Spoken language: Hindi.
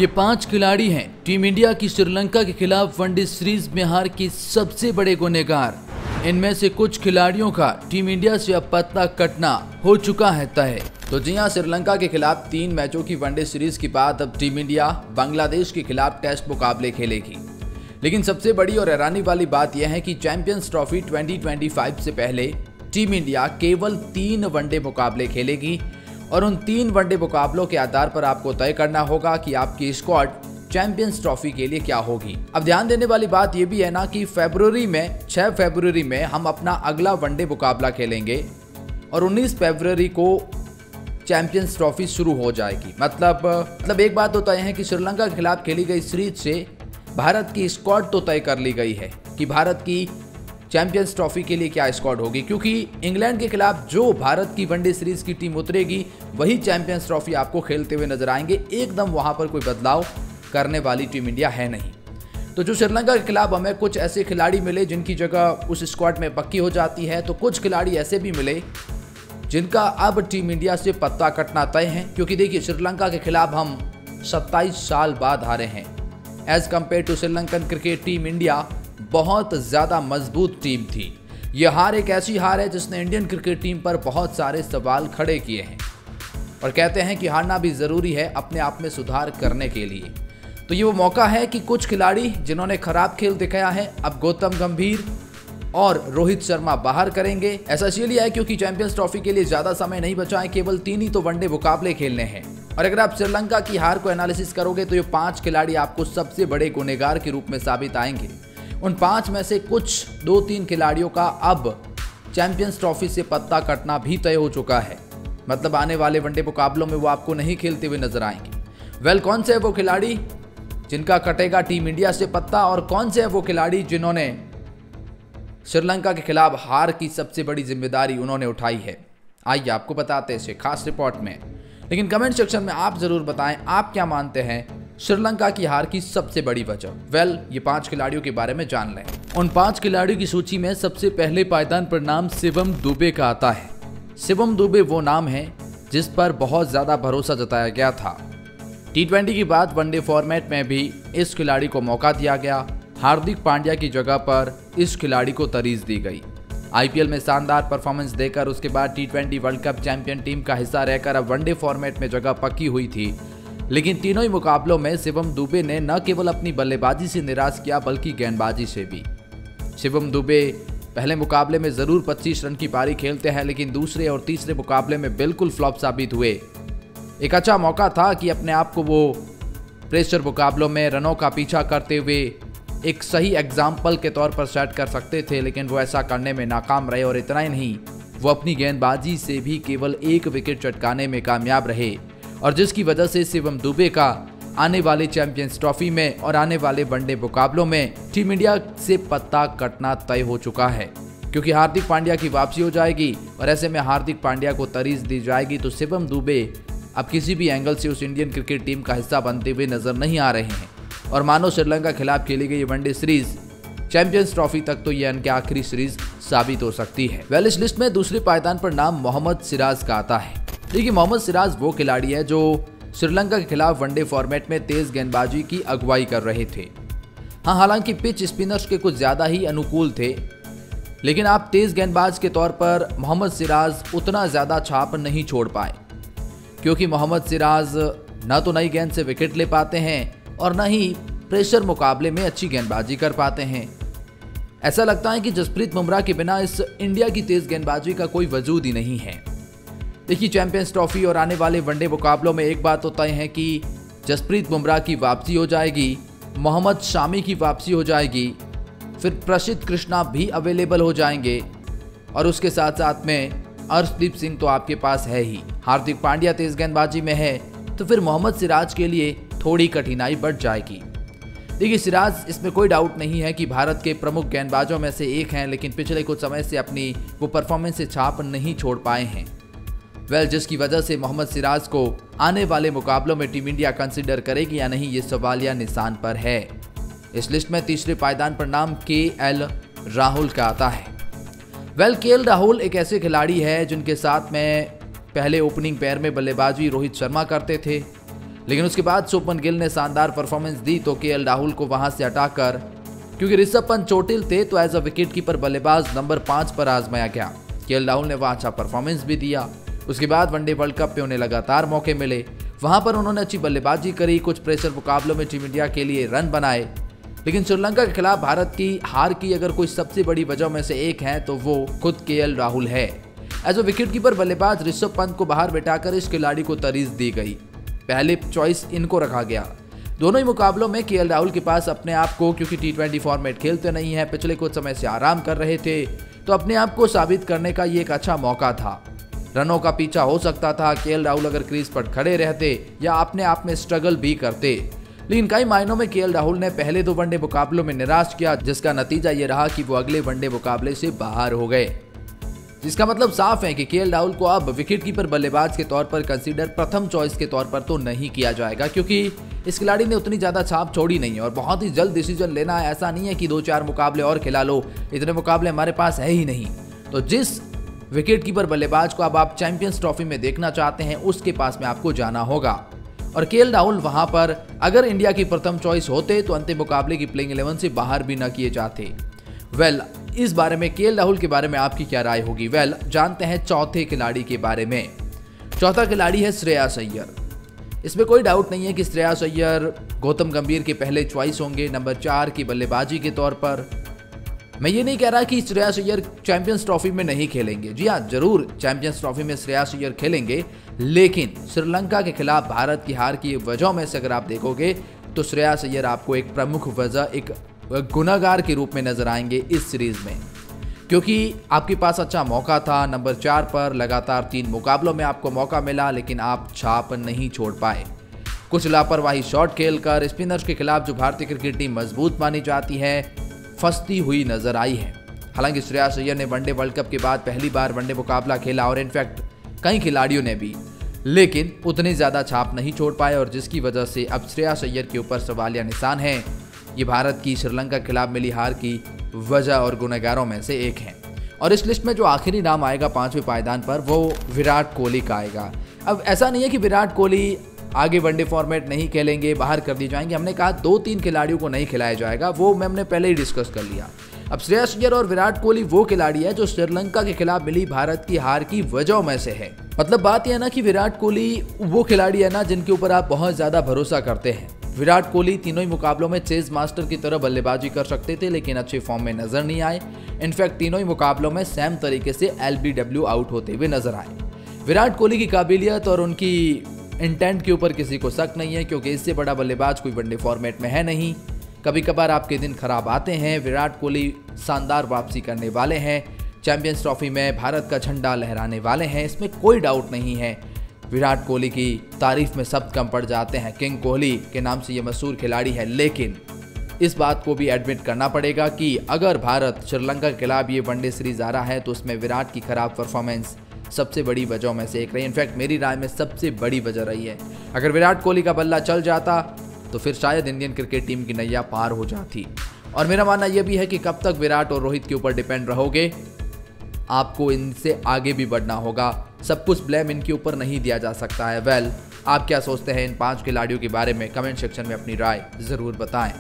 ये 5 खिलाड़ी हैं टीम इंडिया की श्रीलंका के खिलाफ वनडे सीरीज में हार के सबसे बड़े गुनहगार। इनमें से कुछ खिलाड़ियों का टीम इंडिया से अब पत्ता कटना हो चुका है तय। तो जी हां, श्रीलंका के खिलाफ 3 मैचों की वनडे सीरीज के बाद अब टीम इंडिया बांग्लादेश के खिलाफ टेस्ट मुकाबले खेलेगी। लेकिन सबसे बड़ी और हैरानी वाली बात यह है कि चैंपियंस ट्रॉफी 2025 से पहले टीम इंडिया केवल 3 वनडे मुकाबले खेलेगी और उन 3 वनडे मुकाबलों के आधार पर आपको तय करना होगा कि आपकी स्क्वाड चैंपियंस ट्रॉफी के लिए क्या होगी। अब ध्यान देने वाली बात यह भी है ना कि 6 फरवरी में हम अपना अगला वनडे मुकाबला खेलेंगे और 19 फरवरी को चैंपियंस ट्रॉफी शुरू हो जाएगी। मतलब एक बात तो तय है कि श्रीलंका के खिलाफ खेली गई सीरीज से भारत की स्क्वाड तो तय कर ली गई है कि भारत की चैंपियंस ट्रॉफी के लिए क्या स्क्वाड होगी, क्योंकि इंग्लैंड के खिलाफ जो भारत की वनडे सीरीज की टीम उतरेगी वही चैंपियंस ट्रॉफी आपको खेलते हुए नजर आएंगे। एकदम वहां पर कोई बदलाव करने वाली टीम इंडिया है नहीं। तो जो श्रीलंका के खिलाफ हमें कुछ ऐसे खिलाड़ी मिले जिनकी जगह उस स्क्वाड में पक्की हो जाती है, तो कुछ खिलाड़ी ऐसे भी मिले जिनका अब टीम इंडिया से पत्ता कटना तय है। क्योंकि देखिए, श्रीलंका के खिलाफ हम 27 साल बाद हारे हैं। As compare to Sri Lankan cricket, team India बहुत ज़्यादा मजबूत टीम थी। यह हार एक ऐसी हार है जिसने इंडियन क्रिकेट टीम पर बहुत सारे सवाल खड़े किए हैं और कहते हैं कि हारना भी ज़रूरी है अपने आप में सुधार करने के लिए। तो ये वो मौका है कि कुछ खिलाड़ी जिन्होंने खराब खेल दिखाया है, अब गौतम गंभीर और रोहित शर्मा बाहर करेंगे। ऐसा इसलिए है क्योंकि चैंपियंस ट्रॉफी के लिए ज़्यादा समय नहीं बचा है, केवल 3 ही तो वनडे मुकाबले खेलने हैं। और अगर आप श्रीलंका की हार को एनालिसिस करोगे तो ये 5 खिलाड़ी आपको सबसे बड़े गुनहगार के रूप में साबित आएंगे। उन 5 में से कुछ 2-3 खिलाड़ियों का अब चैंपियंस ट्रॉफी से पत्ता कटना भी तय हो चुका है। मतलब आने वाले वनडे मुकाबलों में वो आपको नहीं खेलते हुए नजर आएंगे। कौन से है वो खिलाड़ी जिनका कटेगा टीम इंडिया से पत्ता, और कौन से है वो खिलाड़ी जिन्होंने श्रीलंका के खिलाफ हार की सबसे बड़ी जिम्मेदारी उन्होंने उठाई है, आइए आपको बताते हैं इसे खास रिपोर्ट में। लेकिन कमेंट सेक्शन में आप जरूर बताएं आप क्या मानते हैं श्रीलंका की हार की सबसे बड़ी वजह। ये 5 खिलाड़ियों के बारे में जान लें। उन 5 खिलाड़ियों की सूची में सबसे पहले पायदान पर नाम शिवम दुबे का आता है। शिवम दुबे वो नाम है जिस पर बहुत ज्यादा भरोसा जताया गया था। T20 के बाद वनडे फॉर्मेट में भी इस खिलाड़ी को मौका दिया गया। हार्दिक पांड्या की जगह पर इस खिलाड़ी को तरीज दी गई। IPL में शानदार परफॉर्मेंस देकर उसके बाद T20 world cup champion team का हिस्सा रहकर अब वनडे फॉर्मेट में जगह पक्की हुई थी। लेकिन तीनों ही मुकाबलों में शिवम दुबे ने न केवल अपनी बल्लेबाजी से निराश किया बल्कि गेंदबाजी से भी। शिवम दुबे पहले मुकाबले में जरूर 25 रन की पारी खेलते हैं, लेकिन दूसरे और तीसरे मुकाबले में बिल्कुल फ्लॉप साबित हुए। एक अच्छा मौका था कि अपने आप को वो प्रेशर मुकाबलों में रनों का पीछा करते हुए एक सही एग्जाम्पल के तौर पर सेट कर सकते थे, लेकिन वो ऐसा करने में नाकाम रहे। और इतना ही नहीं, वो अपनी गेंदबाजी से भी केवल 1 विकेट चटकाने में कामयाब रहे, और जिसकी वजह से शिवम दुबे का आने वाले चैंपियंस ट्रॉफी में और आने वाले वनडे मुकाबलों में टीम इंडिया से पत्ता कटना तय हो चुका है। क्योंकि हार्दिक पांड्या की वापसी हो जाएगी और ऐसे में हार्दिक पांड्या को तरीज दी जाएगी, तो शिवम दुबे अब किसी भी एंगल से उस इंडियन क्रिकेट टीम का हिस्सा बनते हुए नजर नहीं आ रहे हैं। और मानो श्रीलंका के खिलाफ खेली गई वनडे सीरीज चैंपियंस ट्रॉफी तक तो ये इनकी आखिरी सीरीज साबित हो सकती है। इस लिस्ट में दूसरे पायदान पर नाम मोहम्मद सिराज का आता है। देखिए, मोहम्मद सिराज वो खिलाड़ी है जो श्रीलंका के खिलाफ वनडे फॉर्मेट में तेज गेंदबाजी की अगुवाई कर रहे थे। हाँ, हालांकि पिच स्पिनर्स के कुछ ज्यादा ही अनुकूल थे, लेकिन आप तेज गेंदबाज के तौर पर मोहम्मद सिराज उतना ज्यादा छाप नहीं छोड़ पाए, क्योंकि मोहम्मद सिराज न तो नई गेंद से विकेट ले पाते हैं और न ही प्रेशर मुकाबले में अच्छी गेंदबाजी कर पाते हैं। ऐसा लगता है कि जसप्रीत बुमराह के बिना इस इंडिया की तेज गेंदबाजी का कोई वजूद ही नहीं है। देखिए, चैंपियंस ट्रॉफी और आने वाले वनडे मुकाबलों में एक बात तो तय है कि जसप्रीत बुमराह की वापसी हो जाएगी, मोहम्मद शामी की वापसी हो जाएगी, फिर प्रसिद्ध कृष्णा भी अवेलेबल हो जाएंगे, और उसके साथ साथ में अर्शदीप सिंह तो आपके पास है ही। हार्दिक पांड्या तेज गेंदबाजी में है, तो फिर मोहम्मद सिराज के लिए थोड़ी कठिनाई बढ़ जाएगी। देखिए, सिराज इसमें कोई डाउट नहीं है कि भारत के प्रमुख गेंदबाजों में से एक हैं, लेकिन पिछले कुछ समय से अपनी वो परफॉर्मेंस से छाप नहीं छोड़ पाए हैं। जिसकी वजह से मोहम्मद सिराज को आने वाले मुकाबलों में टीम इंडिया कंसीडर करेगी या नहीं, ये सवालिया निशान पर है। इस लिस्ट में तीसरे पायदान पर नाम KL राहुल का आता है। KL राहुल एक ऐसे खिलाड़ी है जिनके साथ में पहले ओपनिंग पेयर में बल्लेबाजी रोहित शर्मा करते थे। लेकिन उसके बाद शुभमन गिल ने शानदार परफॉर्मेंस दी तो केएल राहुल को वहां से हटाकर, क्योंकि ऋषभ पंत चोटिल थे, तो एज अ विकेट कीपर बल्लेबाज नंबर 5 पर आजमाया गया। केएल राहुल ने वहां अच्छा परफॉर्मेंस भी दिया। उसके बाद वनडे वर्ल्ड कप में उन्हें लगातार मौके मिले, वहां पर उन्होंने अच्छी बल्लेबाजी करी, कुछ प्रेशर मुकाबलों में टीम इंडिया के लिए रन बनाए। लेकिन श्रीलंका के खिलाफ भारत की हार की अगर कोई सबसे बड़ी वजह में से एक है तो वो खुद केएल राहुल है। एज अ विकेट कीपर बल्लेबाज ऋषभ पंत को बाहर बिठाकर इस खिलाड़ी को तरजीह दी गई, पहले चॉइस इनको रखा गया। दोनों ही मुकाबलों में केएल राहुल के पास अपने आप को, क्योंकि T20 फॉर्मेट खेलते नहीं है, पिछले कुछ समय से आराम कर रहे थे, तो अपने आप को साबित करने का ये एक अच्छा मौका था। रनों का पीछा हो सकता था केएल राहुल अगर क्रीज पर खड़े रहते या अपने आप में स्ट्रगल भी करते, लेकिन कई मायनों में केएल राहुल ने पहले 2 वनडे मुकाबलों में निराश किया, जिसका नतीजा ये रहा कि वो अगले वनडे मुकाबले से बाहर हो गए। जिसका मतलब साफ है कि केएल राहुल को अब विकेट कीपर बल्लेबाज के तौर पर कंसीडर प्रथम चॉइस के तौर पर तो नहीं किया जाएगा, क्योंकि इस खिलाड़ी ने उतनी ज्यादा छाप छोड़ी नहीं है और बहुत ही जल्द डिसीजन लेना है। ऐसा नहीं है कि 2-4 मुकाबले और खिला लो, इतने मुकाबले हमारे पास है ही नहीं। तो जिस विकेट कीपर बल्लेबाज को अब आप चैंपियंस ट्रॉफी में देखना चाहते हैं उसके पास में आपको जाना होगा, और केएल राहुल वहां पर अगर इंडिया की प्रथम चॉइस होते तो अंतिम मुकाबले की प्लेइंग 11 से बाहर भी न किए जाते। इस बारे में केएल राहुल के बारे में आपकी क्या राय होगी? जानते हैं चौथे खिलाड़ी के बारे में। चौथा खिलाड़ी है श्रेयस अय्यर। इसमें कोई डाउट नहीं है कि श्रेयस अय्यर गौतम गंभीर के पहले चॉइस होंगे नंबर 4 की बल्लेबाजी के तौर पर। मैं ये नहीं कह रहा कि श्रेयस अय्यर चैंपियंस ट्रॉफी में नहीं खेलेंगे, जी हाँ, जरूर चैंपियंस ट्रॉफी में श्रेयस अय्यर खेलेंगे, लेकिन श्रीलंका के खिलाफ भारत की हार की वजह में से अगर आप देखोगे तो श्रेयस अय्यर आपको एक प्रमुख वजह, एक गुनाहगार के रूप में नजर आएंगे इस सीरीज में, क्योंकि आपके पास अच्छा मौका था। नंबर 4 पर लगातार 3 मुकाबलों में आपको मौका मिला, लेकिन आप छाप नहीं छोड़ पाए। कुछ लापरवाही शॉट खेलकर स्पिनर्स के खिलाफ जो भारतीय क्रिकेट टीम मजबूत मानी जाती है, फंसती हुई नजर आई है। हालांकि श्रेयस अय्यर ने वनडे वर्ल्ड कप के बाद पहली बार वनडे मुकाबला खेला और इनफैक्ट कई खिलाड़ियों ने भी, लेकिन उतनी ज्यादा छाप नहीं छोड़ पाए, और जिसकी वजह से अब श्रेयस अय्यर के ऊपर सवालिया निशान है। ये भारत की श्रीलंका के खिलाफ मिली हार की वजह और गुनहगारों में से एक है। और इस लिस्ट में जो आखिरी नाम आएगा 5वें पायदान पर वो विराट कोहली का आएगा। अब ऐसा नहीं है कि विराट कोहली आगे वनडे फॉर्मेट नहीं खेलेंगे, बाहर कर दिए जाएंगे। हमने कहा 2-3 खिलाड़ियों को नहीं खिलाया जाएगा, वो हमने पहले ही डिस्कस कर लिया। अब श्रेयस अय्यर और विराट कोहली वो खिलाड़ी है जो श्रीलंका के खिलाफ मिली भारत की हार की वजह में से है। मतलब बात यह है ना कि विराट कोहली वो खिलाड़ी है ना जिनके ऊपर आप बहुत ज्यादा भरोसा करते हैं। विराट कोहली तीनों ही मुकाबलों में चेज मास्टर की तरह बल्लेबाजी कर सकते थे, लेकिन अच्छे फॉर्म में नजर नहीं आए। इनफैक्ट तीनों ही मुकाबलों में सेम तरीके से LBW आउट होते हुए नजर आए। विराट कोहली की काबिलियत और उनकी इंटेंट के ऊपर किसी को शक नहीं है, क्योंकि इससे बड़ा बल्लेबाज कोई वनडे फॉर्मेट में है नहीं। कभी कभार आपके दिन खराब आते हैं। विराट कोहली शानदार वापसी करने वाले हैं, चैंपियंस ट्रॉफी में भारत का झंडा लहराने वाले हैं, इसमें कोई डाउट नहीं है। विराट कोहली की तारीफ में शब्द कम पड़ जाते हैं, किंग कोहली के नाम से ये मशहूर खिलाड़ी है। लेकिन इस बात को भी एडमिट करना पड़ेगा कि अगर भारत श्रीलंका के खिलाफ ये वनडे सीरीज आ रहा है तो उसमें विराट की खराब परफॉर्मेंस सबसे बड़ी वजह में से एक रही। इनफैक्ट मेरी राय में सबसे बड़ी वजह रही है। अगर विराट कोहली का बल्ला चल जाता तो फिर शायद इंडियन क्रिकेट टीम की नैया पार हो जाती। और मेरा मानना यह भी है कि कब तक विराट और रोहित के ऊपर डिपेंड रहोगे, आपको इनसे आगे भी बढ़ना होगा। सब कुछ ब्लेम इनके ऊपर नहीं दिया जा सकता है। आप क्या सोचते हैं इन 5 खिलाड़ियों के बारे में? कमेंट सेक्शन में अपनी राय जरूर बताएं।